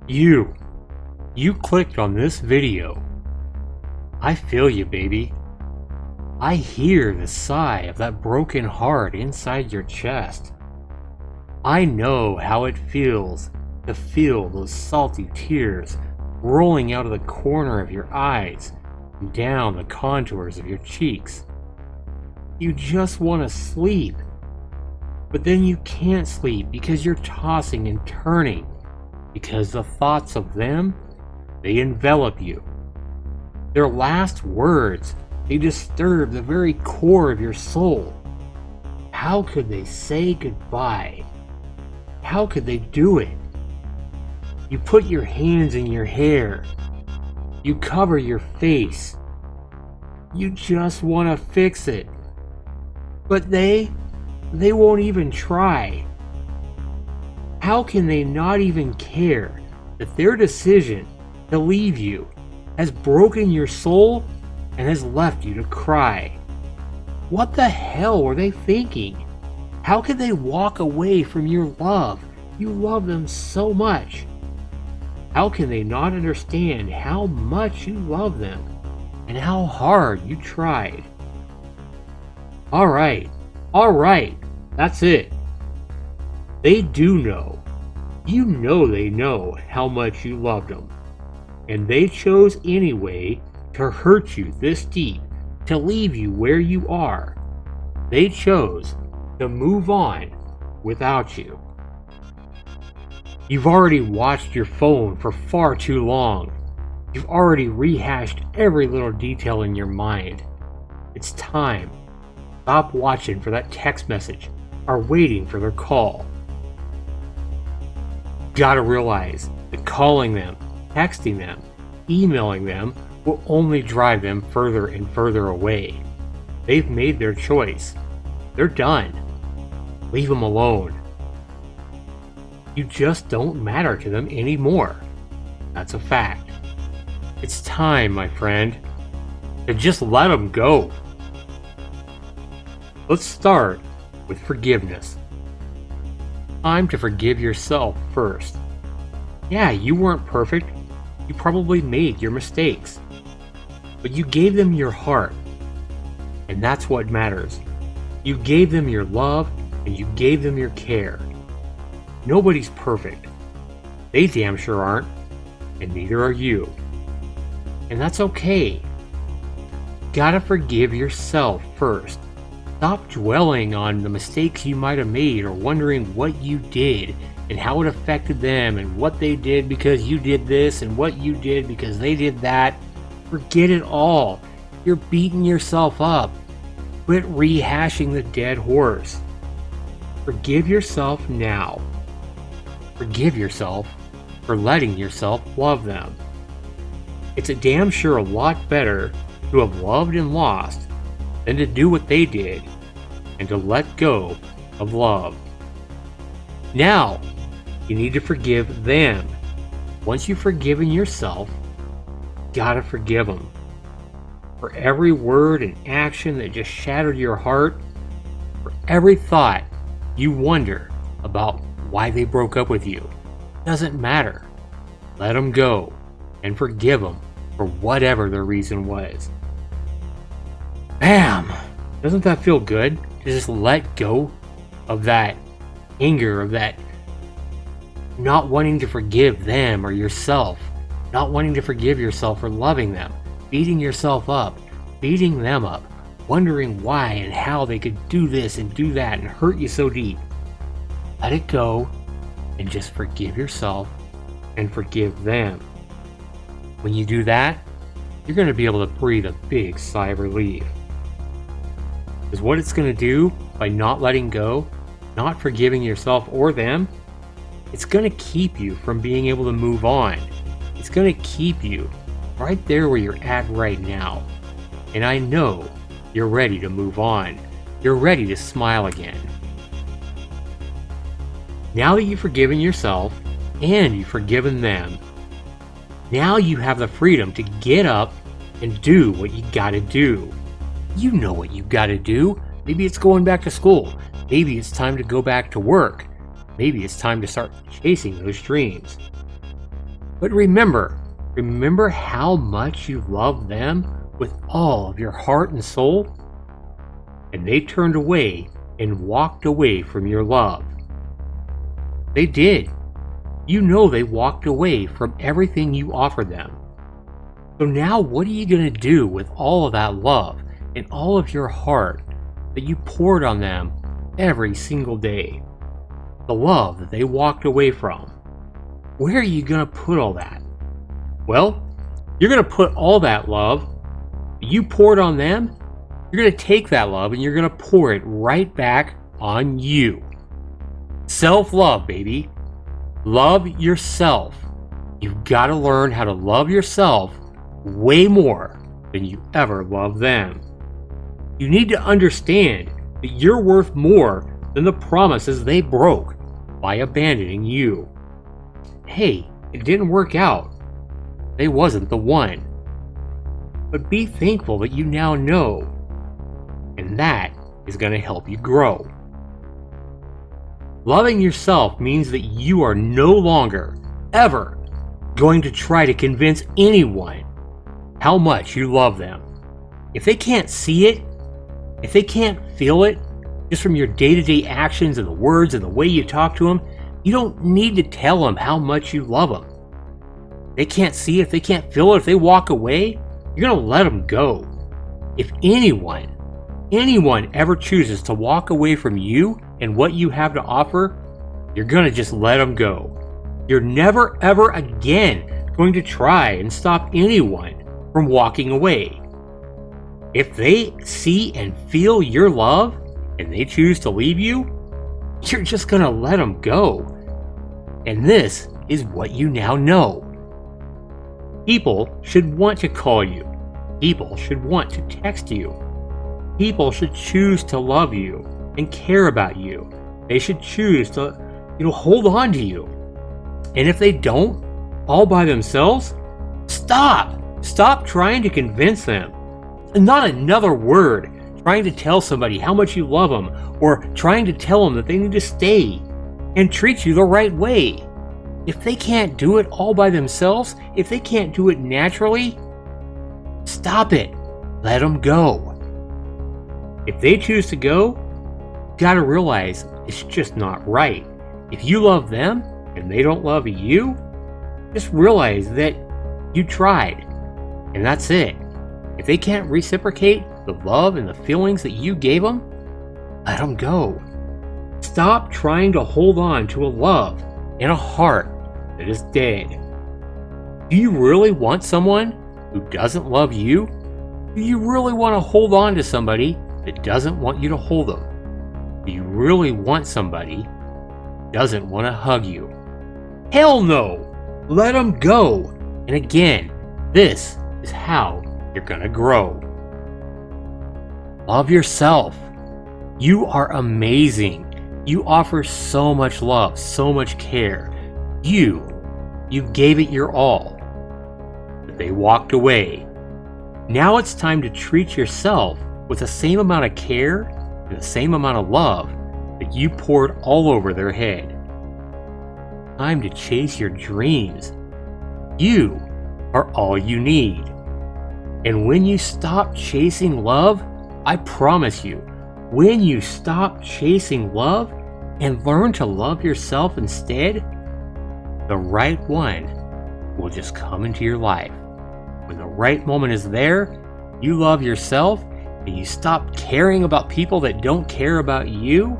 You clicked on this video. I feel you, baby. I hear the sigh of that broken heart inside your chest. I know how it feels to feel those salty tears rolling out of the corner of your eyes and down the contours of your cheeks. You just want to sleep, but then you can't sleep because you're tossing and turning, because the thoughts of them, they envelop you. Their last words, they disturb the very core of your soul. How could they say goodbye? How could they do it? You put your hands in your hair. You cover your face. You just want to fix it. But they won't even try. How can they not even care that their decision to leave you has broken your soul and has left you to cry? What the hell were they thinking? How could they walk away from your love? You love them so much. How can they not understand how much you love them and how hard you tried? All right, that's it. They do know. You know they know how much you loved them. And they chose anyway to hurt you this deep, to leave you where you are. They chose to move on without you. You've already watched your phone for far too long. You've already rehashed every little detail in your mind. It's time. Stop watching for that text message or waiting for their call. You gotta realize that calling them, texting them, emailing them will only drive them further and further away. They've made their choice. They're done. Leave them alone. You just don't matter to them anymore. That's a fact. It's time, my friend, to just let them go. Let's start with forgiveness. Time to forgive yourself first. Yeah, you weren't perfect. You probably made your mistakes. But you gave them your heart. And that's what matters. You gave them your love and you gave them your care. Nobody's perfect. They damn sure aren't. And neither are you. And that's okay. Gotta forgive yourself first. Stop dwelling on the mistakes you might have made or wondering what you did and how it affected them and what they did because you did this and what you did because they did that. Forget it all. You're beating yourself up. Quit rehashing the dead horse. Forgive yourself now. Forgive yourself for letting yourself love them. It's a damn sure a lot better to have loved and lost than to do what they did and to let go of love. Now, you need to forgive them. Once you've forgiven yourself, you gotta forgive them. For every word and action that just shattered your heart, for every thought you wonder about why they broke up with you, doesn't matter. Let them go and forgive them for whatever their reason was. Bam! Doesn't that feel good? To just let go of that anger, of that not wanting to forgive them or yourself, not wanting to forgive yourself for loving them, beating yourself up, beating them up, wondering why and how they could do this and do that and hurt you so deep. Let it go and just forgive yourself and forgive them. When you do that, you're going to be able to breathe a big sigh of relief. Because what it's going to do by not letting go, not forgiving yourself or them, it's going to keep you from being able to move on. It's going to keep you right there where you're at right now. And I know you're ready to move on. You're ready to smile again. Now that you've forgiven yourself and you've forgiven them, now you have the freedom to get up and do what you gotta do. You know what you gotta do. Maybe it's going back to school. Maybe it's time to go back to work. Maybe it's time to start chasing those dreams. But remember how much you love them with all of your heart and soul? And they turned away and walked away from your love. They did. You know they walked away from everything you offered them. So now what are you going to do with all of that love and all of your heart that you poured on them every single day? The love that they walked away from. Where are you going to put all that? Well, you're going to put all that love that you poured on them, you're going to take that love and you're going to pour it right back on you. Self-love, baby. Love yourself. You've got to learn how to love yourself way more than you ever love them. You need to understand that you're worth more than the promises they broke by abandoning you. Hey, it didn't work out. They wasn't the one. But be thankful that you now know, and that is going to help you grow. Loving yourself means that you are no longer, ever, going to try to convince anyone how much you love them. If they can't see it, if they can't feel it, just from your day-to-day actions and the words and the way you talk to them, you don't need to tell them how much you love them. They can't see it, if they can't feel it, if they walk away, you're going to let them go. If anyone ever chooses to walk away from you and what you have to offer, you're going to just let them go. You're never ever again going to try and stop anyone from walking away. If they see and feel your love and they choose to leave you, you're just going to let them go. And this is what you now know. People should want to call you. People should want to text you. People should choose to love you and care about you. They should choose to, hold on to you. And if they don't, all by themselves, stop trying to convince them. And not another word trying to tell somebody how much you love them or trying to tell them that they need to stay and treat you the right way. If they can't do it all by themselves, if they can't do it naturally, stop it. Let them go. If they choose to go, you gotta realize it's just not right. If you love them and they don't love you, just realize that you tried, and that's it. If they can't reciprocate the love and the feelings that you gave them, let them go. Stop trying to hold on to a love and a heart that is dead. Do you really want someone who doesn't love you? Do you really want to hold on to somebody that doesn't want you to hold them? Do you really want somebody who doesn't want to hug you? Hell no! Let them go! And again, this is how you're gonna grow. Love yourself. You are amazing. You offer so much love, so much care. You gave it your all. But they walked away. Now it's time to treat yourself with the same amount of care and the same amount of love that you poured all over their head. Time to chase your dreams. You are all you need. And when you stop chasing love, I promise you, when you stop chasing love and learn to love yourself instead, the right one will just come into your life. When the right moment is there, you love yourself and you stop caring about people that don't care about you,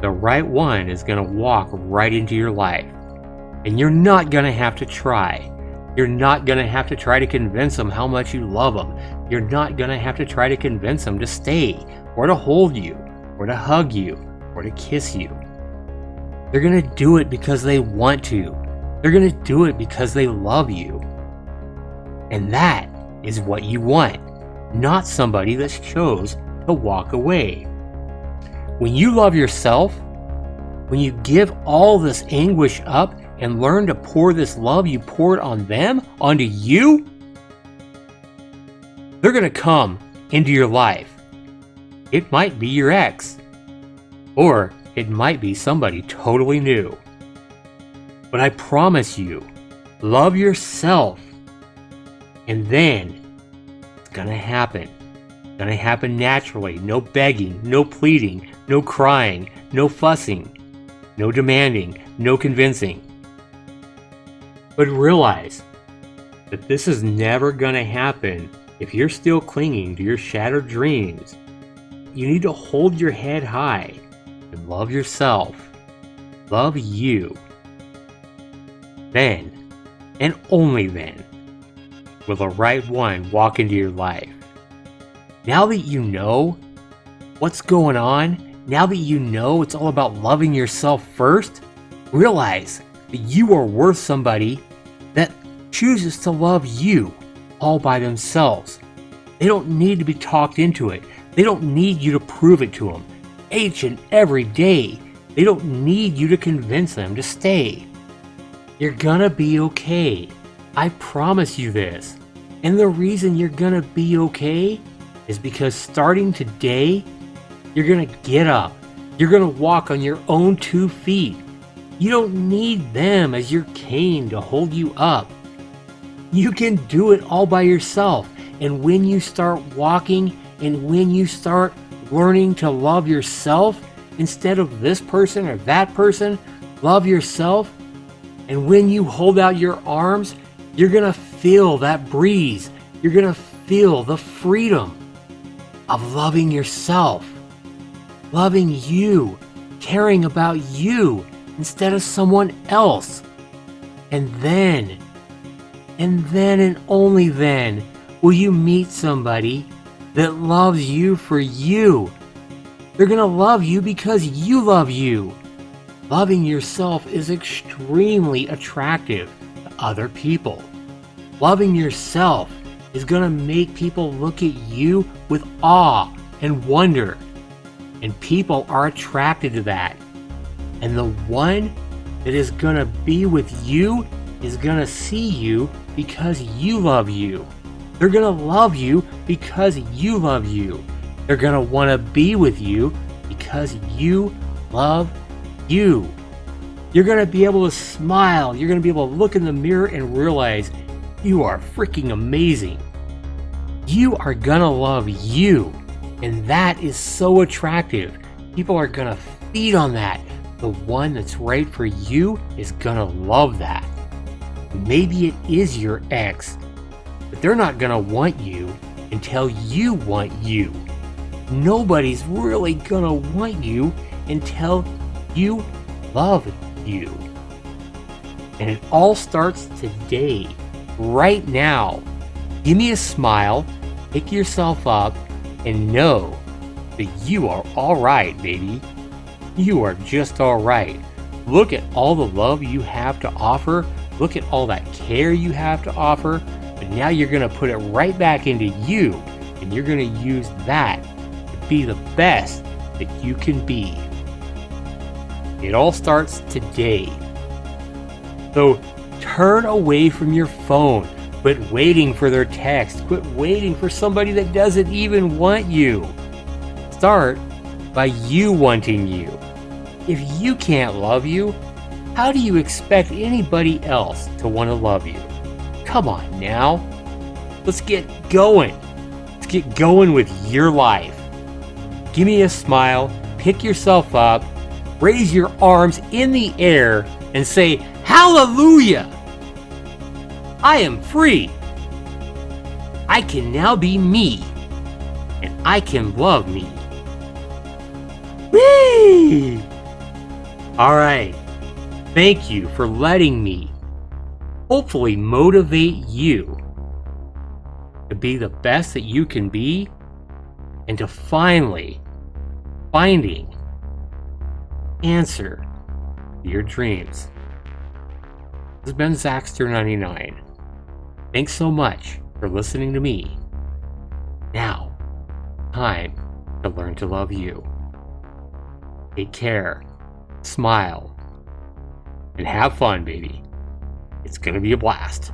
the right one is going to walk right into your life. And you're not going to have to try. You're not going to have to try to convince them how much you love them. You're not going to have to try to convince them to stay, or to hold you, or to hug you, or to kiss you. They're going to do it because they want to. They're going to do it because they love you. And that is what you want, not somebody that chose to walk away. When you love yourself, when you give all this anguish up and learn to pour this love you poured on them, onto you, they're going to come into your life. It might be your ex, or it might be somebody totally new. But I promise you, Love yourself. And then it's gonna happen. It's gonna happen naturally. No begging, no pleading, no crying, no fussing, no demanding, no convincing. But realize that this is never gonna happen if you're still clinging to your shattered dreams. You need to hold your head high and love yourself. Love you. Then, and only then, will the right one walk into your life. Now that you know what's going on, now that you know it's all about loving yourself first, realize that you are worth somebody that chooses to love you all by themselves. They don't need to be talked into it. They don't need you to prove it to them each and every day. They don't need you to convince them to stay. You're gonna be okay. I promise you this. And the reason you're gonna be okay is because starting today, you're gonna get up. You're gonna walk on your own 2 feet. You don't need them as your cane to hold you up. You can do it all by yourself. And when you start walking and when you start learning to love yourself instead of this person or that person, love yourself. And when you hold out your arms, you're gonna feel that breeze. You're gonna feel the freedom of loving yourself, loving you, caring about you instead of someone else. And then and only then will you meet somebody that loves you for you. They're gonna love you because you love you. Loving yourself is extremely attractive to other people. Loving yourself is gonna make people look at you with awe and wonder. And people are attracted to that. And the one that is gonna be with you is gonna see you because you love you. They're gonna love you because you love you. They're gonna wanna be with you because you love you. You're gonna be able to smile. You're gonna be able to look in the mirror and realize you are freaking amazing. You are gonna love you. And that is so attractive. People are gonna feed on that. The one that's right for you is gonna love that. Maybe it is your ex, but they're not gonna want you until you want you. Nobody's really gonna want you until you love you. And it all starts today, right now. Give me a smile, pick yourself up, and know that you are alright, baby. You are just alright. Look at all the love you have to offer. Look at all that care you have to offer. But now you're going to put it right back into you. And you're going to use that to be the best that you can be. It all starts today. So turn away from your phone. Quit waiting for their text. Quit waiting for somebody that doesn't even want you. Start by you wanting you. If you can't love you, how do you expect anybody else to want to love you? Come on now. Let's get going. Let's get going with your life. Give me a smile, pick yourself up, raise your arms in the air, and say, Hallelujah! I am free. I can now be me, and I can love me. Whee! All right. Thank you for letting me hopefully motivate you to be the best that you can be and to finally finding answer to your dreams. This has been Zaxter99. Thanks so much for listening to me. Now, time to learn to love you. Take care, smile, and have fun, baby. It's gonna be a blast.